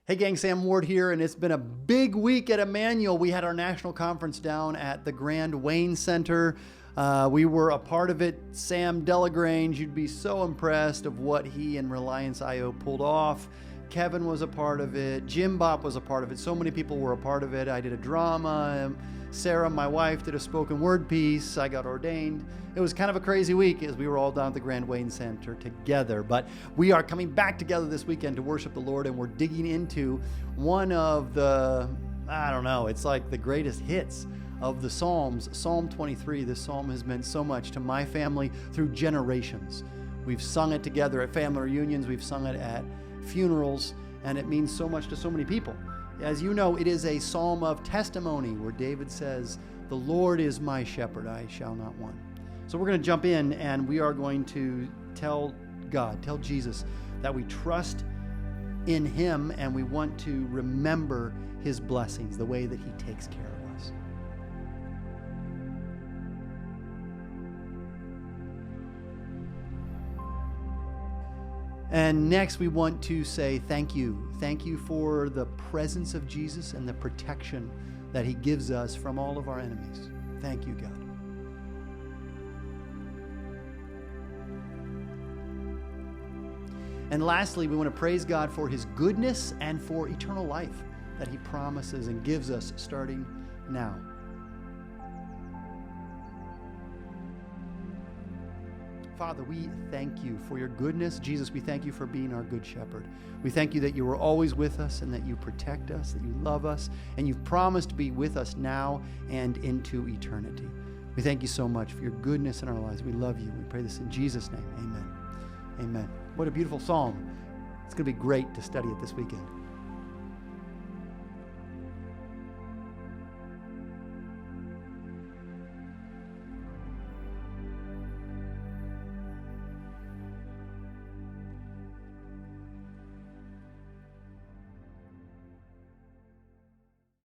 Hey gang, Sam Ward here, and it's been a big week at Emmanuel. We had our national conference down at the Grand Wayne Center. We were a part of it. Sam Delagrange, you'd be so impressed of what he and Reliance IO pulled off. Kevin was a part of it. Jim Bop was a part of it. So many people were a part of it. I did a drama. Sarah, my wife, did a spoken word piece. I got ordained. It was kind of a crazy week as we were all down at the Grand Wayne Center together. But we are coming back together this weekend to worship the Lord, and we're digging into one of the, it's like the greatest hits of the Psalms, Psalm 23. This psalm has meant so much to my family through generations. We've sung it together at family reunions. We've sung it at funerals, and it means so much to so many people. As you know, it is a psalm of testimony where David says, "The Lord is my shepherd, I shall not want." So we're going to jump in, and we are going to tell Jesus that we trust in Him, and we want to remember His blessings, the way that He takes care of us. And next, we want to say thank you. Thank you for the presence of Jesus and the protection that He gives us from all of our enemies. Thank you, God. And lastly, we want to praise God for His goodness and for eternal life that He promises and gives us starting now. Father, we thank you for your goodness. Jesus, we thank you for being our good shepherd. We thank you that you are always with us and that you protect us, that you love us, and you've promised to be with us now and into eternity. We thank you so much for your goodness in our lives. We love you. We pray this in Jesus' name. Amen. Amen. What a beautiful psalm. It's going to be great to study it this weekend.